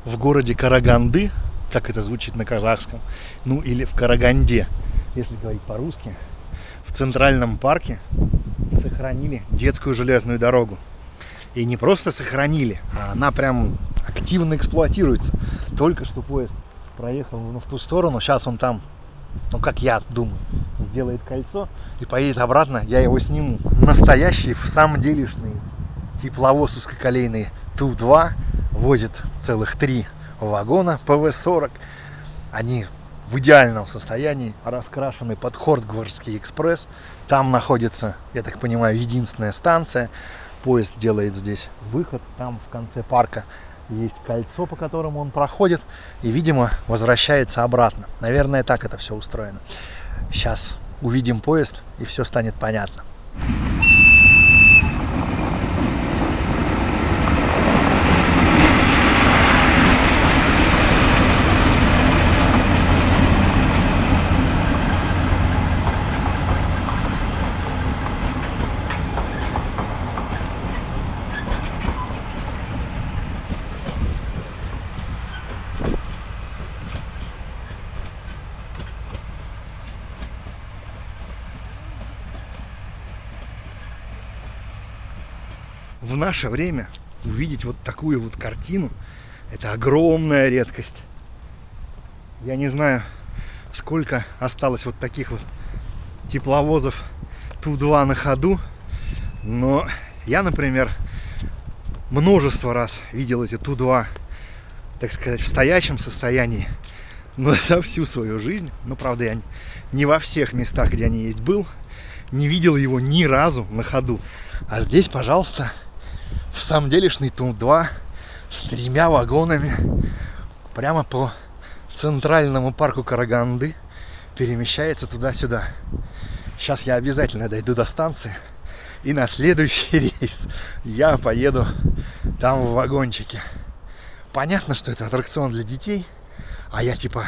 в городе Караганды, как это звучит на казахском, ну или в Караганде, если говорить по-русски, в Центральном парке сохранили детскую железную дорогу. И не просто сохранили, а она прям активно эксплуатируется. Только что поезд проехал в ту сторону, сейчас он там, ну как я думаю, сделает кольцо и поедет обратно, я его сниму. Настоящий, в самом делешный тепловоз узкоколейный Ту-2 возит целых 3 вагона ПВ-40. Они в идеальном состоянии, раскрашены под Хортгвардский экспресс. Там находится, я так понимаю, единственная станция. Поезд делает здесь выход, там в конце парка есть кольцо, по которому он проходит и, видимо, возвращается обратно. Наверное, так это все устроено. Сейчас увидим поезд, и все станет понятно. В наше время увидеть вот такую вот картину — это огромная редкость. Я не знаю, сколько осталось вот таких вот тепловозов Ту-2 на ходу, но я, например, множество раз видел эти Ту-2, так сказать, в стоячем состоянии, но за всю свою жизнь, ну, правда, я не во всех местах, где они есть, был, не видел его ни разу на ходу. А здесь, пожалуйста, в самом делешный Ту-2 с 3 вагонами прямо по центральному парку Караганды перемещается туда-сюда. Сейчас я обязательно дойду до станции, и на следующий рейс я поеду там в вагончике. Понятно, что это аттракцион для детей, а я типа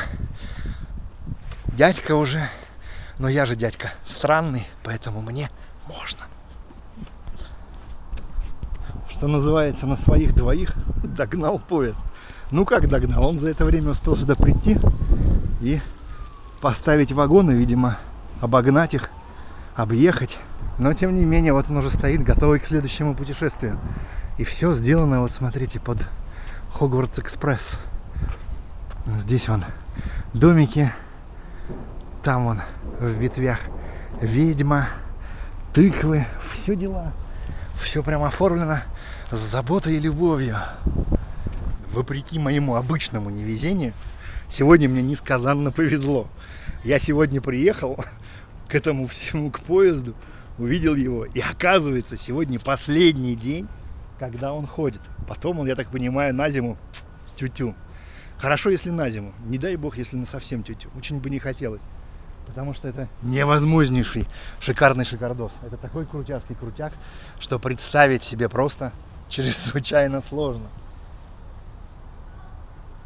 дядька уже, но я же дядька странный, поэтому мне можно. Что называется, на своих двоих догнал поезд. Ну как догнал? Он за это время успел сюда прийти и поставить вагоны, видимо, обогнать их, объехать. Но тем не менее, вот он уже стоит, готовый к следующему путешествию. И все сделано, вот смотрите, под Хогвартс-экспресс. Здесь вон домики, там вон в ветвях ведьма, тыквы, все дела. Все прям оформлено с заботой и любовью. Вопреки моему обычному невезению, сегодня мне несказанно повезло. Я сегодня приехал к этому всему, к поезду, увидел его, и оказывается, сегодня последний день, когда он ходит. Потом он, я так понимаю, на зиму тю-тю. Хорошо, если на зиму. Не дай бог, если на совсем тю-тю. Очень бы не хотелось. Потому что это невозможнейший шикарный шикардос. Это такой крутяцкий крутяк, что представить себе просто чрезвычайно сложно.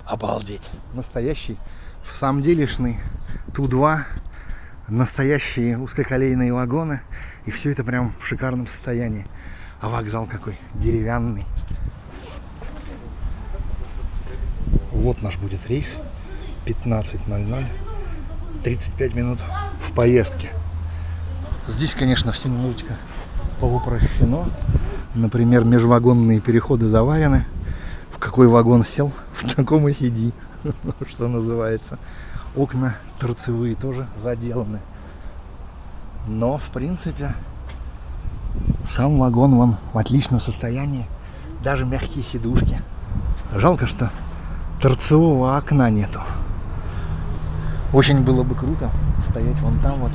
Обалдеть. Настоящий, в самом делешный Ту-2, настоящие узкоколейные вагоны. И все это прям в шикарном состоянии. А вокзал какой деревянный. Вот наш будет рейс. 15:00. 35 минут в поездке. Здесь, конечно, все немножечко поупрощено. Например, межвагонные переходы заварены. В какой вагон сел, в таком и сиди, что называется. Окна торцевые тоже заделаны. Но, в принципе, сам вагон вон в отличном состоянии. Даже мягкие сидушки. Жалко, что торцевого окна нету. Очень было бы круто стоять вон там вот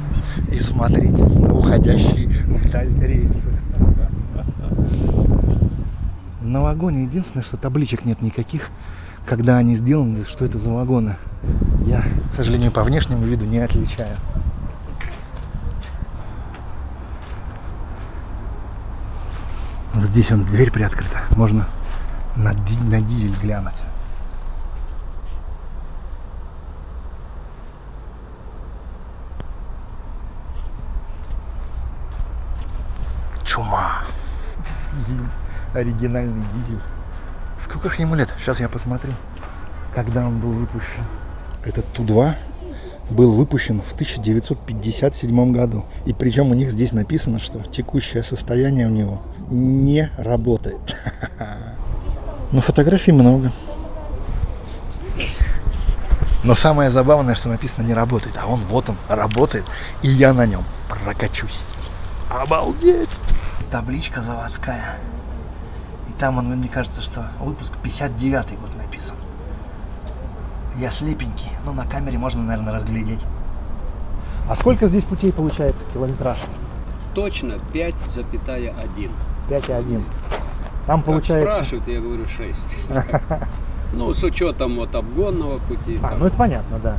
и смотреть на уходящие вдаль рельсы. На вагоне единственное, что табличек нет никаких, когда они сделаны, что это за вагоны. Я, к сожалению, по внешнему виду не отличаю. Вот здесь вон дверь приоткрыта. Можно на дизель глянуть. Чума. Оригинальный дизель. Сколько ж ему лет? Сейчас я посмотрю. когда он был выпущен. Этот Ту-2 был выпущен в 1957 году. И причем у них здесь написано, что текущее состояние у него не работает. Но фотографий много. Но самое забавное, что написано не работает. А он, вот он, работает. И я на нем прокачусь. Обалдеть! Табличка заводская. И там, мне кажется, что выпуск 59-й год написан. Я слепенький, но на камере можно, наверное, разглядеть. А сколько здесь путей получается, километраж? Точно 5,1. 5,1. Там Как получается... спрашивают, я говорю 6. Ну, с учетом вот обгонного пути. Ну это понятно, да.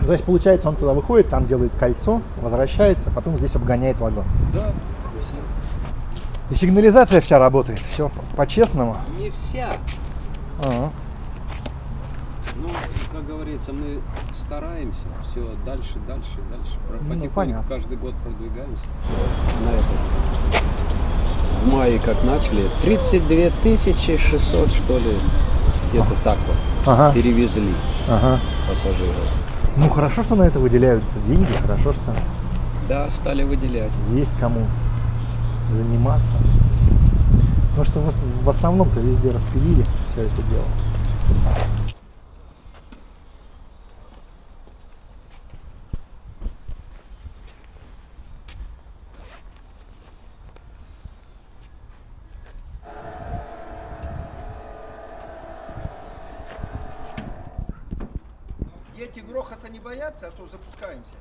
То есть, получается, он туда выходит, там делает кольцо, возвращается, потом здесь обгоняет вагон. Да. И сигнализация вся работает, все по-честному. Не вся. Ага. Ну, как говорится, мы стараемся все дальше. Потихоньку понятно. каждый год продвигаемся. На это. В мае как начали, 32 600, что ли, где-то так вот, Ага. перевезли Ага. пассажиров. Ну хорошо, что на это выделяются деньги, хорошо, что Да, стали выделять. есть кому заниматься. Потому что в основном-то везде распилили все это дело. Дети грохота не боятся, а то запускаемся.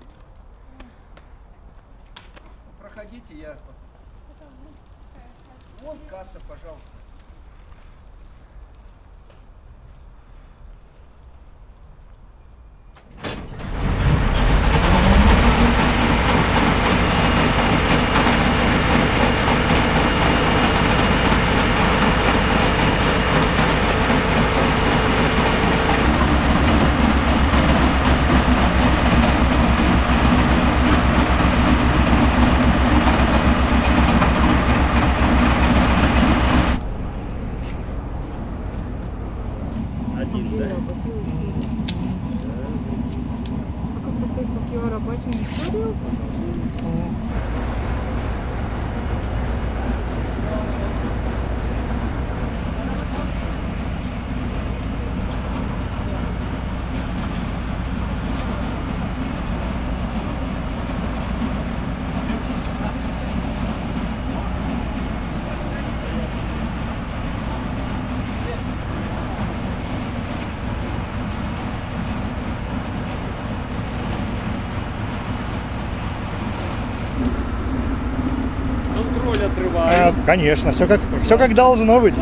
Проходите, я... Вон касса, пожалуйста. А как поставить по килорабатину историю, пожалуйста? Контроль отрываем. Конечно, все как должно быть.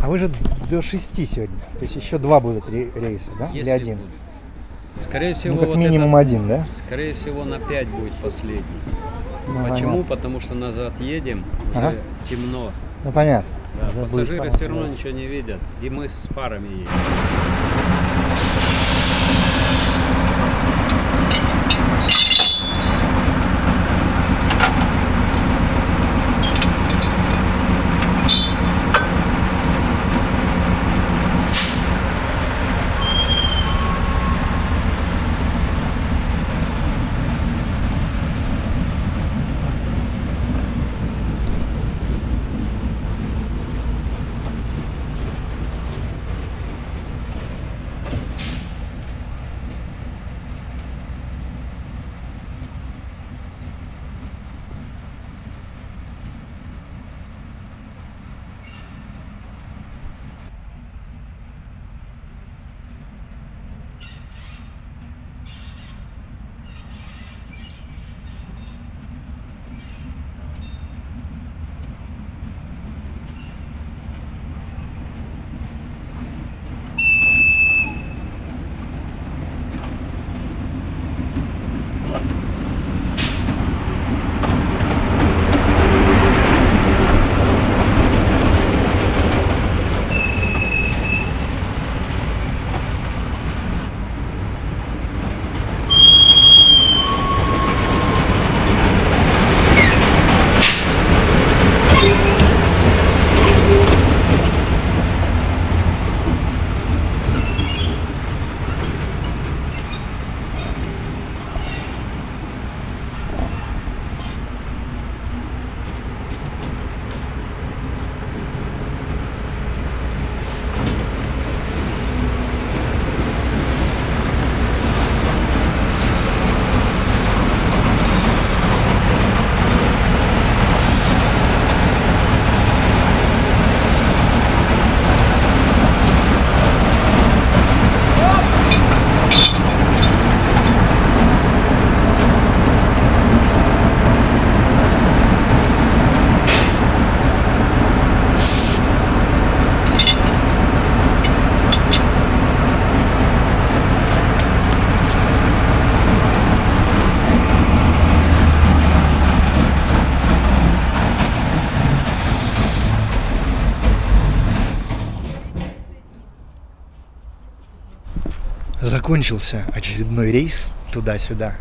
А вы же до 6 сегодня. То есть еще 2 будут рейса, да? Или Если 1? будут. Скорее всего, Ну, как вот минимум этот, 1, да? скорее всего, на 5 будет последний. Ну, Почему? понятно. Потому что назад едем, уже Ага. темно. Ну, понятно. Да, Уже будет пассажиры понятно, все равно да. ничего не видят. И мы с фарами едем. Закончился очередной рейс туда-сюда.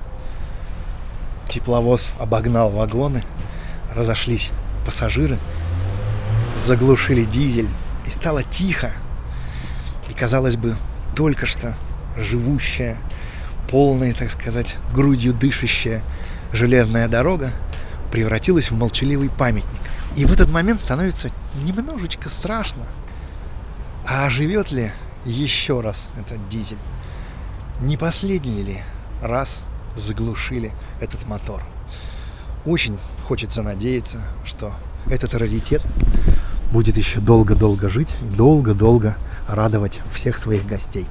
Тепловоз обогнал вагоны, разошлись пассажиры, заглушили дизель, и стало тихо. И, казалось бы, только что живущая, полная, так сказать, грудью дышащая железная дорога превратилась в молчаливый памятник. И в этот момент становится немножечко страшно. А оживет ли еще раз этот дизель? Не последний ли раз заглушили этот мотор? Очень хочется надеяться, что этот раритет будет еще долго-долго жить и долго-долго радовать всех своих гостей.